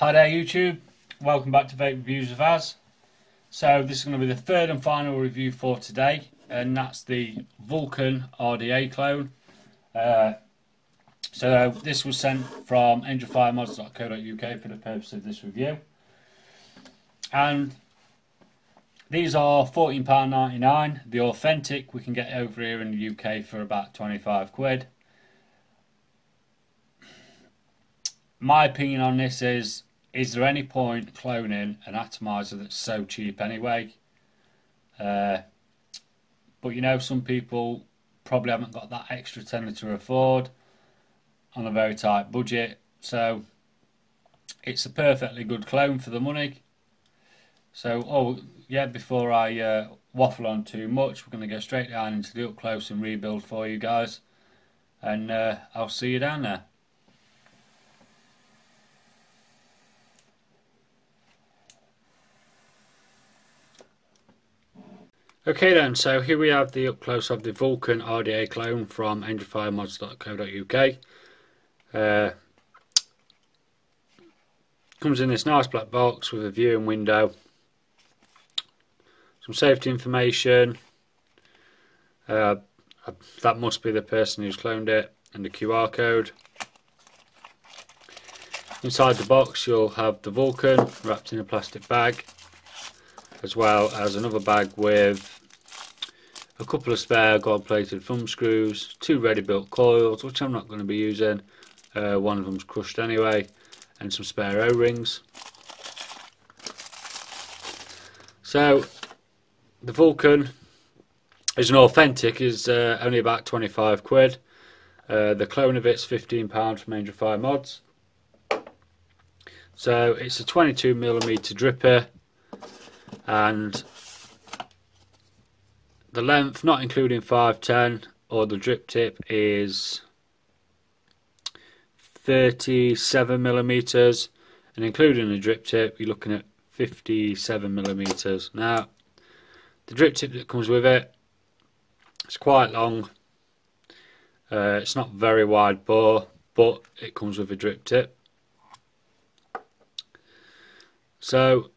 Hi there YouTube, welcome back to Vape Reviews with Az. So this is going to be the third and final review for today, and that's the Vulcan RDA Clone. So this was sent from Angelfiremods.co.uk for the purpose of this review. And these are £14.99. The authentic we can get over here in the UK for about 25 quid. My opinion on this is there any point cloning an atomizer that's so cheap anyway? But you know, some people probably haven't got that extra tenner to afford on a very tight budget, so it's a perfectly good clone for the money. So, before I waffle on too much, we're going to go straight down into the up close and rebuild for you guys, and I'll see you down there. Okay then, so here we have the up close of the Vulcan RDA Clone from Angelfiremods.co.uk. Comes in this nice black box with a viewing window, some safety information, that must be the person who's cloned it, and the QR code. Inside the box you'll have the Vulcan wrapped in a plastic bag, as well as another bag with a couple of spare gold plated thumb screws, 2 ready built coils which I'm not going to be using, one of them's crushed anyway, and some spare O-rings. So the Vulcan is an authentic, is only about 25 quid. The clone of it's £15 from Angelfiremods. So it's a 22mm dripper, and the length, not including 510 or the drip tip, is 37mm, and including the drip tip you're looking at 57mm. Now the drip tip that comes with it, it's quite long, it's not very wide bore, but it comes with a drip tip. So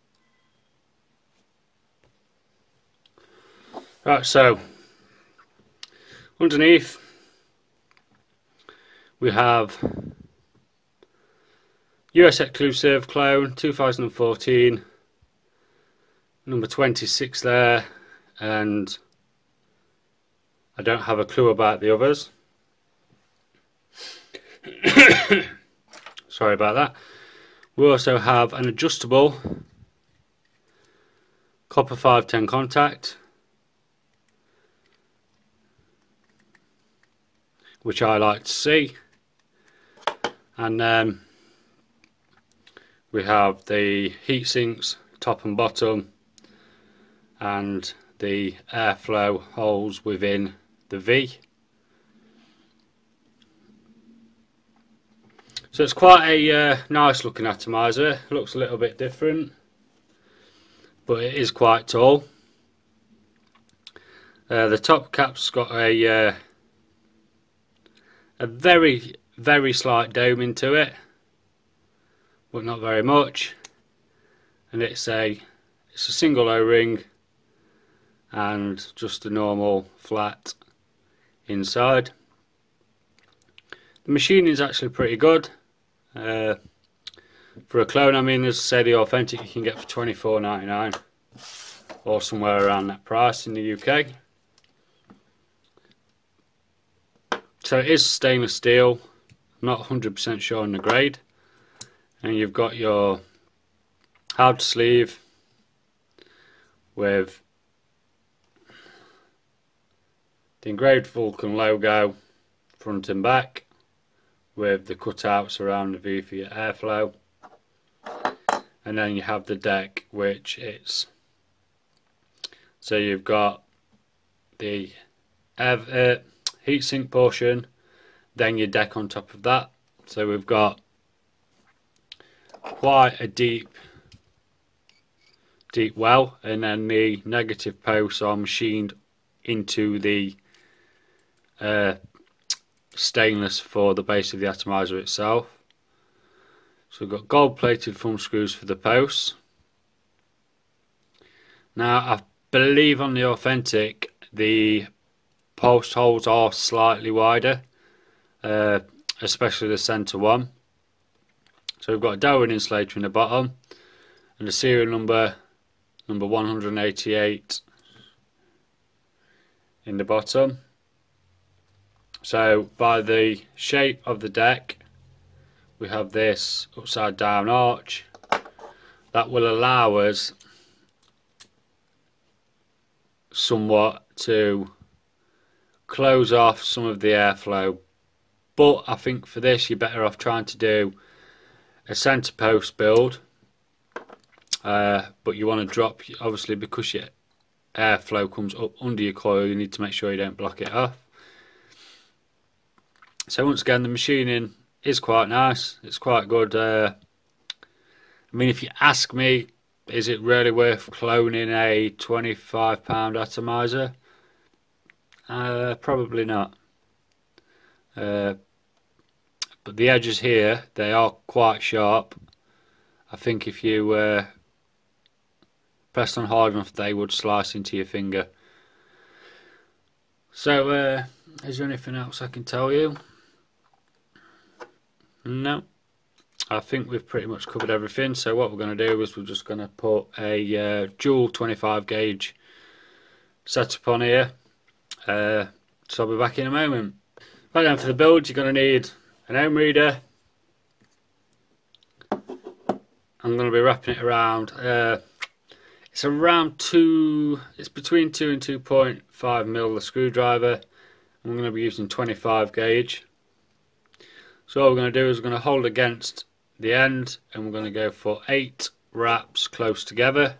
right, so underneath we have US exclusive clone 2014, number 26 there, and I don't have a clue about the others. Sorry about that. We also have an adjustable copper 510 contact, which I like to see, and then we have the heat sinks top and bottom, and the airflow holes within the V. So it's quite a nice looking atomizer. It looks a little bit different, but it is quite tall. The top cap's got a very, very slight dome into it, but not very much, and it's a single O-ring and just a normal flat inside. The machining is actually pretty good for a clone. I mean, as I say, the authentic you can get for £24.99 or somewhere around that price in the UK. So it is stainless steel, I'm not 100% sure on the grade, and you've got your hard sleeve with the engraved Vulcan logo front and back, with the cutouts around the V for your airflow, and then you have the deck, which is, so you've got the heatsink portion, then your deck on top of that. So we've got quite a deep well, and then the negative posts are machined into the stainless for the base of the atomizer itself. So we've got gold plated thumb screws for the posts. Now I believe on the authentic the post holes are slightly wider, especially the centre one. So we've got a Darwin insulator in the bottom and the serial number 188 in the bottom. So by the shape of the deck we have this upside down arch that will allow us somewhat to close off some of the airflow, but I think for this you're better off trying to do a centre post build, but you want to drop, obviously because your airflow comes up under your coil, you need to make sure you don't block it off. So once again, the machining is quite nice, it's quite good. I mean, if you ask me, is it really worth cloning a £25 atomizer? Probably not. But the edges here, they are quite sharp. I think if you pressed on hard enough, they would slice into your finger. So, is there anything else I can tell you? No. I think we've pretty much covered everything. So what we're going to do is we're just going to put a dual 25 gauge setup on here. So I'll be back in a moment. Right then, for the build you're going to need an ohm reader. I'm going to be wrapping it around. It's around it's between 2 and 2.5 mil the screwdriver. I'm going to be using 25 gauge. So what we're going to do is we're going to hold against the end and we're going to go for 8 wraps close together.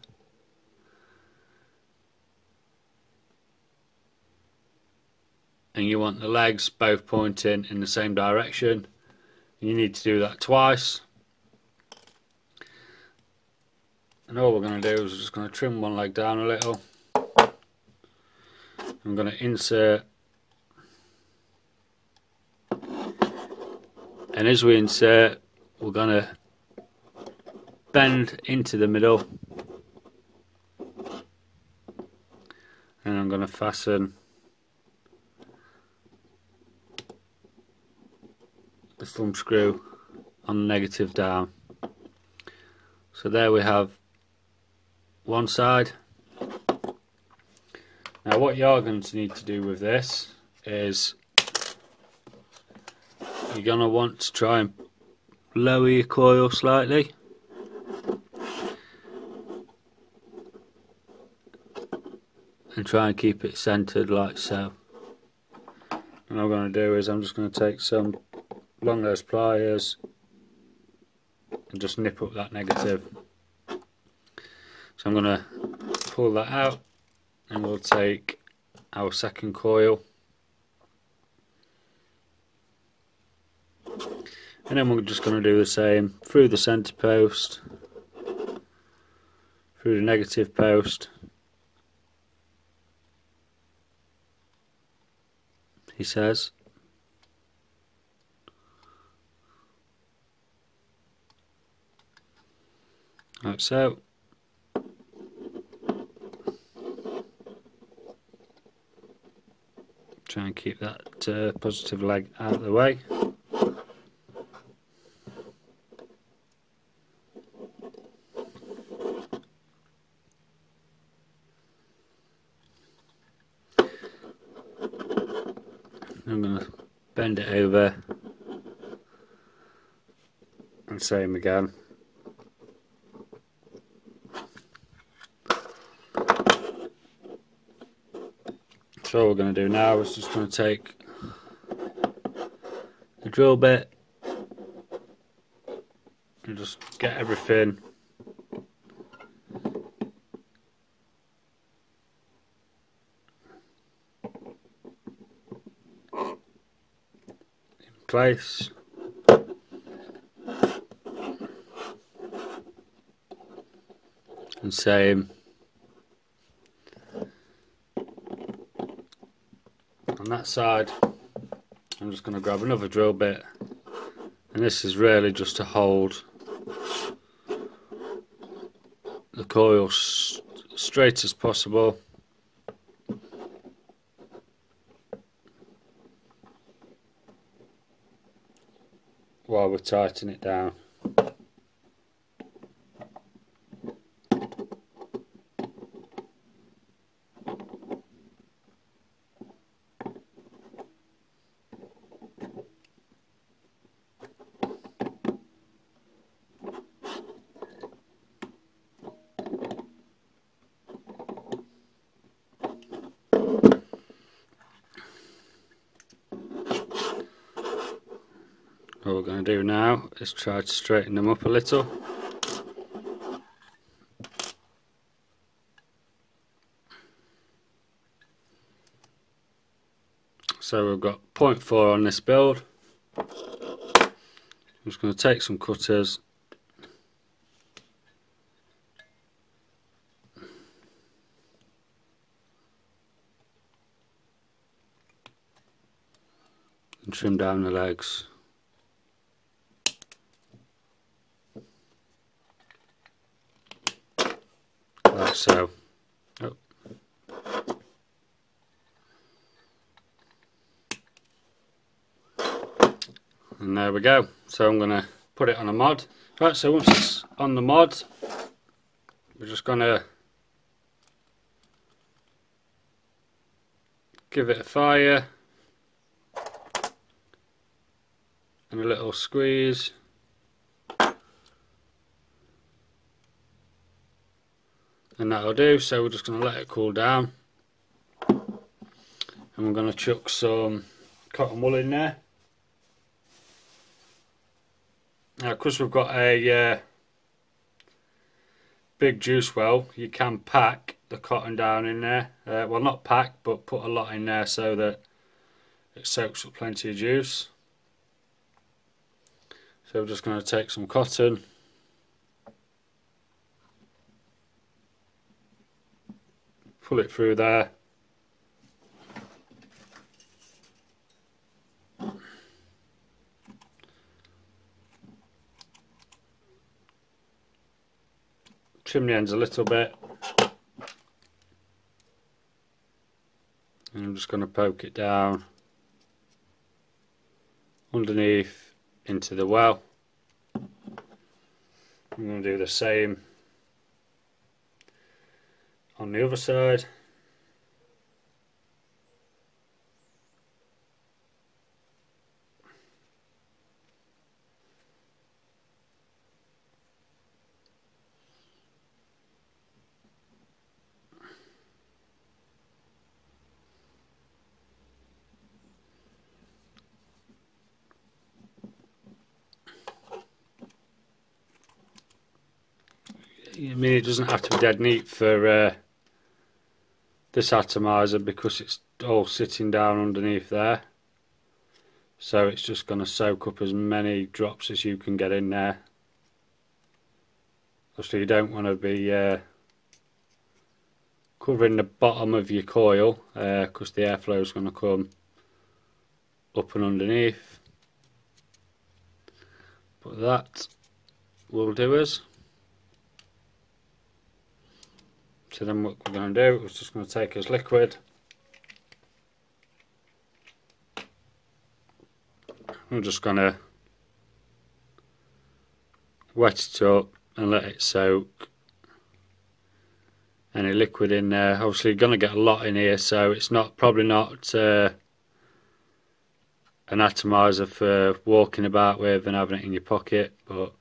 And you want the legs both pointing in the same direction. You need to do that twice. And all we're going to do is we're just going to trim one leg down a little. I'm going to insert. And as we insert, we're going to bend into the middle. And I'm going to fasten the thumb screw on the negative down. So there we have one side. Now what you're going to need to do with this is you're going to want to try and lower your coil slightly. And try and keep it centered like so. And what I'm going to do is I'm just going to take some long nose pliers and just nip up that negative. So I'm going to pull that out and we'll take our second coil. And then we're just going to do the same through the centre post, through the negative post. He says. Like so. Try and keep that positive leg out of the way. I'm going to bend it over and same again. So what we're going to do now is just going to take the drill bit and just get everything in place. And same on that side. I'm just going to grab another drill bit, and this is really just to hold the coil straight as possible. While we tighten it down. What we're going to do now is try to straighten them up a little. So we've got 0.4 on this build. I'm just going to take some cutters and trim down the legs. Like so. Oh. And there we go. So I'm going to put it on a mod. Right, so once it's on the mod, we're just going to give it a fire and a little squeeze. And that'll do. So we're just going to let it cool down, and we're going to chuck some cotton wool in there. Now, because we've got a big juice well, you can pack the cotton down in there. Well, not pack, but put a lot in there so that it soaks up plenty of juice. So we're just going to take some cotton, pull it through there, trim the ends a little bit, and I'm just going to poke it down underneath into the well. I'm going to do the same on the other side. I mean, it doesn't have to be dead neat for this atomizer because it's all sitting down underneath there, so it's just going to soak up as many drops as you can get in there. Obviously you don't want to be covering the bottom of your coil because the airflow is going to come up and underneath, but that will do us. So then what we're going to do is just going to take us liquid. I'm just going to wet it up and let it soak any liquid in there. Obviously you're going to get a lot in here, so it's probably not an atomizer for walking about with and having it in your pocket, but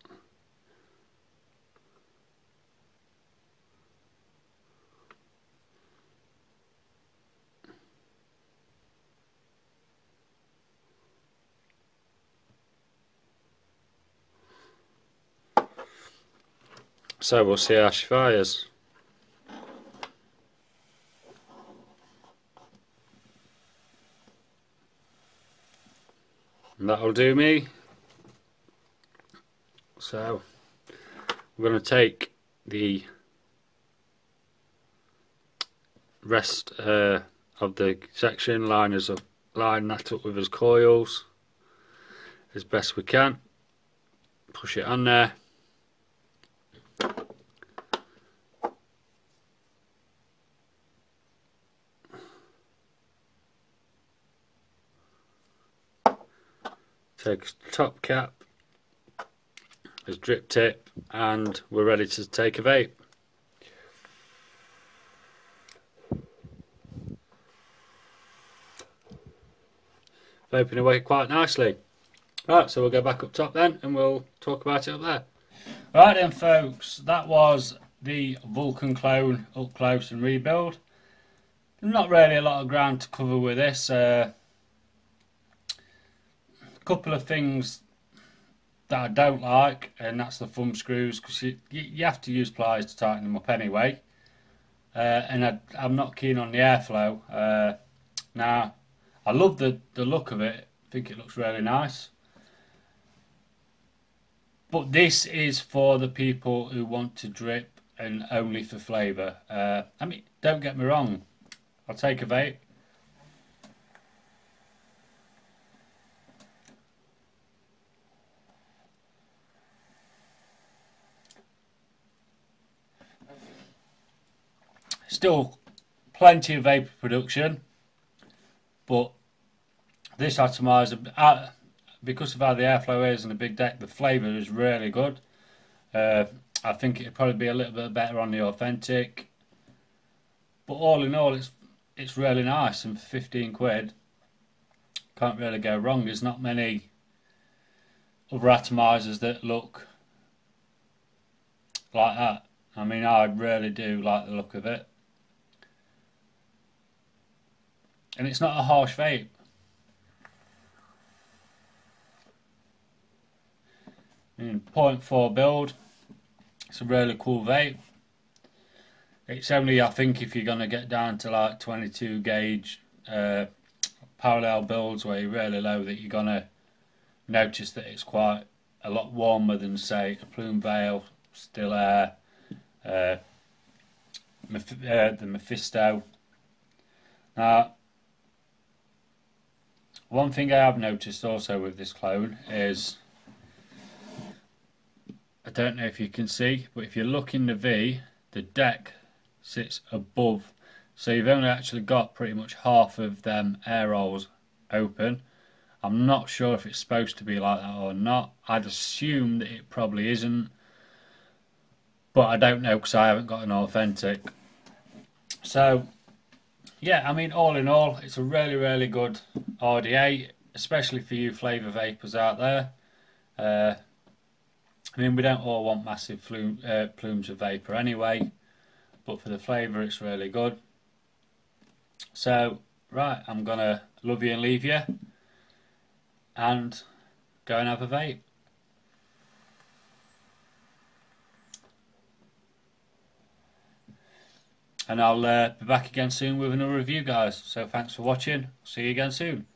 so we'll see how she fires. And that'll do me. So we're going to take the rest of the section, line that up with his coils as best we can, push it on there, Take a top cap as drip tip, and we're ready to take a vape. Vaping away quite nicely. Right, so we'll go back up top then and we'll talk about it up there. Right then folks, that was the Vulcan clone up close and rebuild. Not really a lot of ground to cover with this. A couple of things that I don't like, and that's the thumb screws, because you have to use pliers to tighten them up anyway. And I'm not keen on the airflow. Now, I love the look of it. I think it looks really nice. But this is for the people who want to drip and only for flavour. I mean, don't get me wrong. I'll take a vape. Still plenty of vapour production. But this atomizer, because of how the airflow is and the big deck, the flavour is really good. I think it'd probably be a little bit better on the authentic. But all in all, it's really nice, and for 15 quid, can't really go wrong. There's not many other atomizers that look like that. I mean, I really do like the look of it. And it's not a harsh vape. In 0.4 build, it's a really cool vape. It's only, I think, if you're going to get down to like 22 gauge parallel builds where you're really low, that you're going to notice that it's quite a lot warmer than, say, a Plume Veil, Still Air, the Mephisto. Now, one thing I have noticed also with this clone is, I don't know if you can see, but if you look in the V, the deck sits above, so you've only actually got pretty much half of them air holes open. I'm not sure if it's supposed to be like that or not. I'd assume that it probably isn't, but I don't know because I haven't got an authentic. So yeah, I mean, all in all, it's a really, really good RDA, especially for you flavour vapors out there. I mean, we don't all want massive plumes of vapour anyway, but for the flavour, it's really good. So, right, I'm going to love you and leave you, and go and have a vape. And I'll be back again soon with another review, guys. So thanks for watching. See you again soon.